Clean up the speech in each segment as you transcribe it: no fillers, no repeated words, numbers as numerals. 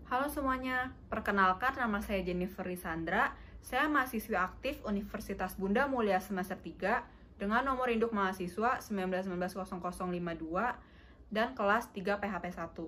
Halo semuanya, perkenalkan nama saya Jennifer Risandra. Saya mahasiswi aktif Universitas Bunda Mulia semester 3 dengan nomor induk mahasiswa 19190052 dan kelas 3 PHP 1.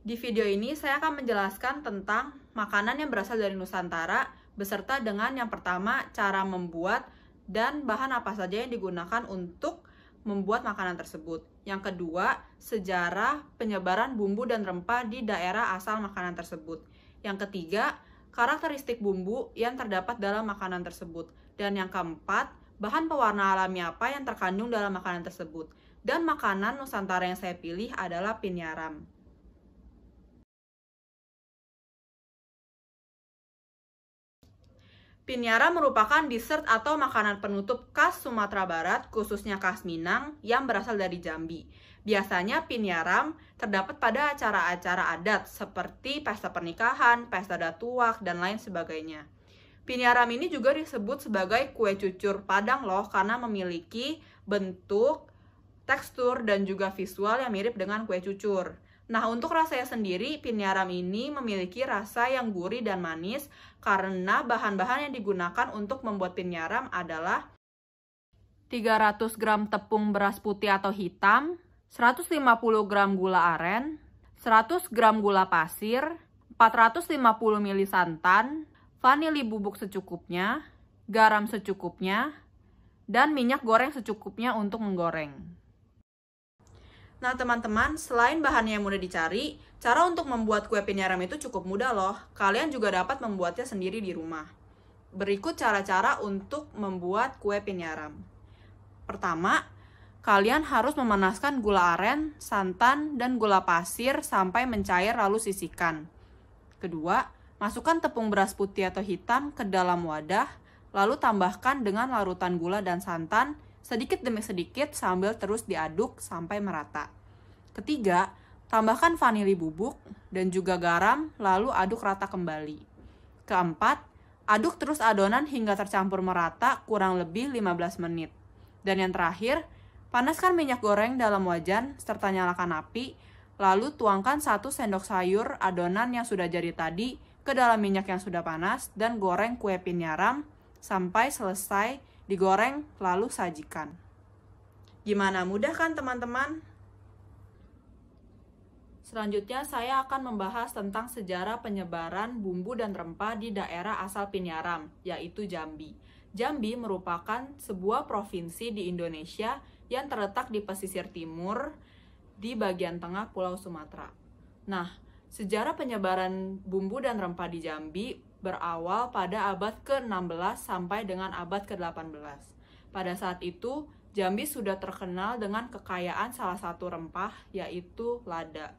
Di video ini saya akan menjelaskan tentang makanan yang berasal dari Nusantara beserta dengan yang pertama cara membuat dan bahan apa saja yang digunakan untuk membuat makanan tersebut. Yang kedua, sejarah penyebaran bumbu dan rempah di daerah asal makanan tersebut. Yang ketiga, karakteristik bumbu yang terdapat dalam makanan tersebut. Dan yang keempat, bahan pewarna alami apa yang terkandung dalam makanan tersebut. Dan makanan Nusantara yang saya pilih adalah pinyaram. Pinyaram merupakan dessert atau makanan penutup khas Sumatera Barat, khususnya khas Minang, yang berasal dari Jambi. Biasanya pinyaram terdapat pada acara-acara adat seperti pesta pernikahan, pesta datuak, dan lain sebagainya. Pinyaram ini juga disebut sebagai kue cucur Padang loh, karena memiliki bentuk, tekstur, dan juga visual yang mirip dengan kue cucur. Nah, untuk rasanya sendiri, pinyaram ini memiliki rasa yang gurih dan manis karena bahan-bahan yang digunakan untuk membuat pinyaram adalah 300 gram tepung beras putih atau hitam, 150 gram gula aren, 100 gram gula pasir, 450 ml santan, vanili bubuk secukupnya, garam secukupnya, dan minyak goreng secukupnya untuk menggoreng. Nah teman-teman, selain bahannya yang mudah dicari, cara untuk membuat kue pinyaram itu cukup mudah loh. Kalian juga dapat membuatnya sendiri di rumah. Berikut cara-cara untuk membuat kue pinyaram. Pertama, kalian harus memanaskan gula aren, santan, dan gula pasir sampai mencair lalu sisihkan. Kedua, masukkan tepung beras putih atau hitam ke dalam wadah, lalu tambahkan dengan larutan gula dan santan, sedikit demi sedikit sambil terus diaduk sampai merata. Ketiga, tambahkan vanili bubuk dan juga garam, lalu aduk rata kembali. Keempat, aduk terus adonan hingga tercampur merata kurang lebih 15 menit. Dan yang terakhir, panaskan minyak goreng dalam wajan serta nyalakan api, lalu tuangkan 1 sendok sayur adonan yang sudah jadi tadi ke dalam minyak yang sudah panas dan goreng kue pinyaram sampai selesai digoreng lalu sajikan. Gimana, mudah kan teman-teman? Selanjutnya saya akan membahas tentang sejarah penyebaran bumbu dan rempah di daerah asal pinyaram, yaitu Jambi. Jambi merupakan sebuah provinsi di Indonesia yang terletak di pesisir timur di bagian tengah Pulau Sumatera. Nah, sejarah penyebaran bumbu dan rempah di Jambi berawal pada abad ke-16 sampai dengan abad ke-18. Pada saat itu, Jambi sudah terkenal dengan kekayaan salah satu rempah, yaitu lada.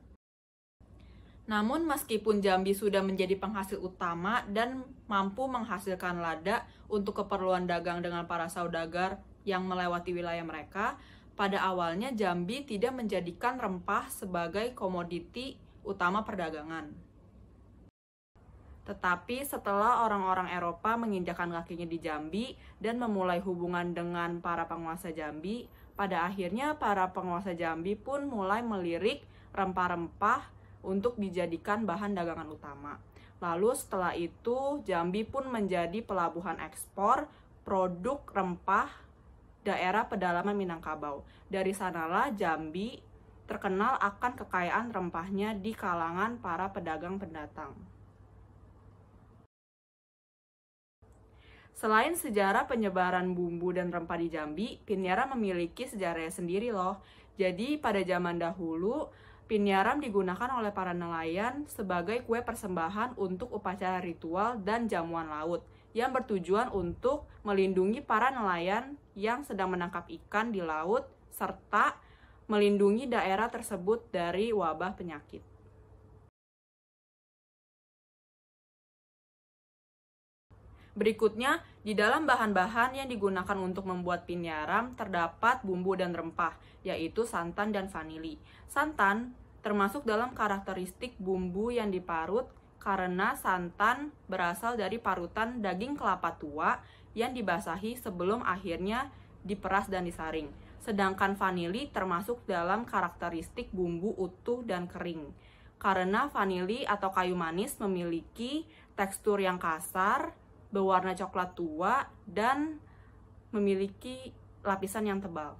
Namun, meskipun Jambi sudah menjadi penghasil utama dan mampu menghasilkan lada untuk keperluan dagang dengan para saudagar yang melewati wilayah mereka, pada awalnya Jambi tidak menjadikan rempah sebagai komoditi utama perdagangan. Tetapi setelah orang-orang Eropa menginjakkan kakinya di Jambi dan memulai hubungan dengan para penguasa Jambi, pada akhirnya para penguasa Jambi pun mulai melirik rempah-rempah untuk dijadikan bahan dagangan utama. Lalu setelah itu Jambi pun menjadi pelabuhan ekspor produk rempah daerah pedalaman Minangkabau. Dari sanalah Jambi terkenal akan kekayaan rempahnya di kalangan para pedagang pendatang. Selain sejarah penyebaran bumbu dan rempah di Jambi, pinyaram memiliki sejarahnya sendiri loh. Jadi pada zaman dahulu, pinyaram digunakan oleh para nelayan sebagai kue persembahan untuk upacara ritual dan jamuan laut yang bertujuan untuk melindungi para nelayan yang sedang menangkap ikan di laut serta melindungi daerah tersebut dari wabah penyakit. Berikutnya, di dalam bahan-bahan yang digunakan untuk membuat pinyaram terdapat bumbu dan rempah, yaitu santan dan vanili. Santan termasuk dalam karakteristik bumbu yang diparut karena santan berasal dari parutan daging kelapa tua yang dibasahi sebelum akhirnya diperas dan disaring. Sedangkan vanili termasuk dalam karakteristik bumbu utuh dan kering. karena vanili atau kayu manis memiliki tekstur yang kasar, berwarna coklat tua, dan memiliki lapisan yang tebal.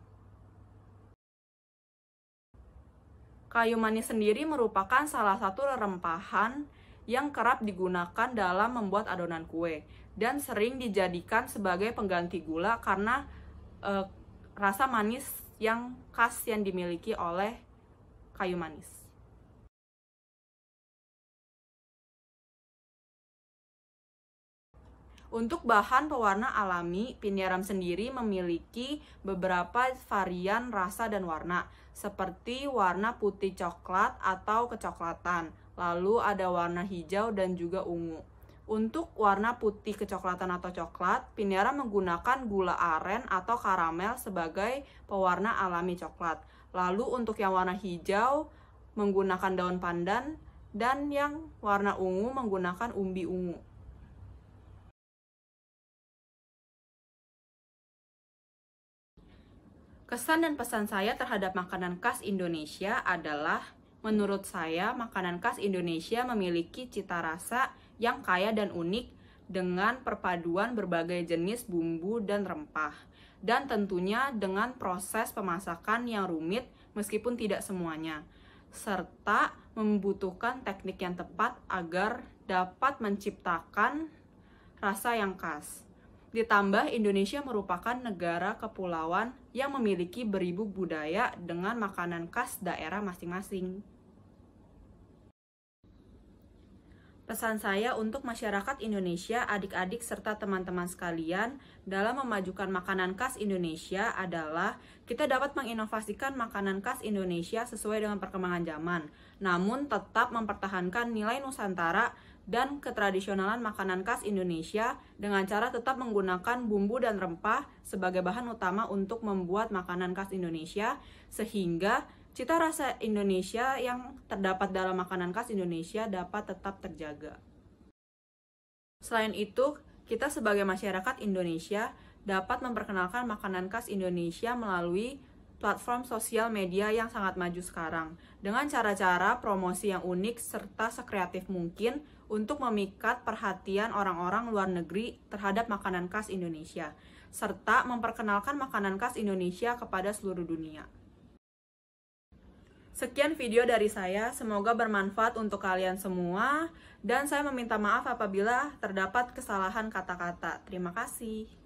Kayu manis sendiri merupakan salah satu rempahan yang kerap digunakan dalam membuat adonan kue dan sering dijadikan sebagai pengganti gula karena rasa manis yang khas yang dimiliki oleh kayu manis. Untuk bahan pewarna alami, pinyaram sendiri memiliki beberapa varian rasa dan warna, seperti warna putih coklat atau kecoklatan, lalu ada warna hijau dan juga ungu. Untuk warna putih kecoklatan atau coklat, pinyaram menggunakan gula aren atau karamel sebagai pewarna alami coklat. Lalu untuk yang warna hijau menggunakan daun pandan, dan yang warna ungu menggunakan umbi ungu. Kesan dan pesan saya terhadap makanan khas Indonesia adalah, menurut saya, makanan khas Indonesia memiliki cita rasa yang kaya dan unik dengan perpaduan berbagai jenis bumbu dan rempah. Dan tentunya dengan proses pemasakan yang rumit meskipun tidak semuanya. Serta membutuhkan teknik yang tepat agar dapat menciptakan rasa yang khas. Ditambah, Indonesia merupakan negara kepulauan yang memiliki beribu budaya dengan makanan khas daerah masing-masing. Pesan saya untuk masyarakat Indonesia, adik-adik serta teman-teman sekalian dalam memajukan makanan khas Indonesia adalah kita dapat menginovasikan makanan khas Indonesia sesuai dengan perkembangan zaman, namun tetap mempertahankan nilai Nusantara dan ketradisionalan makanan khas Indonesia dengan cara tetap menggunakan bumbu dan rempah sebagai bahan utama untuk membuat makanan khas Indonesia, sehingga cita rasa Indonesia yang terdapat dalam makanan khas Indonesia dapat tetap terjaga. Selain itu, kita sebagai masyarakat Indonesia dapat memperkenalkan makanan khas Indonesia melalui platform sosial media yang sangat maju sekarang, dengan cara-cara promosi yang unik serta sekreatif mungkin untuk memikat perhatian orang-orang luar negeri terhadap makanan khas Indonesia, serta memperkenalkan makanan khas Indonesia kepada seluruh dunia. Sekian video dari saya, semoga bermanfaat untuk kalian semua, dan saya meminta maaf apabila terdapat kesalahan kata-kata. Terima kasih.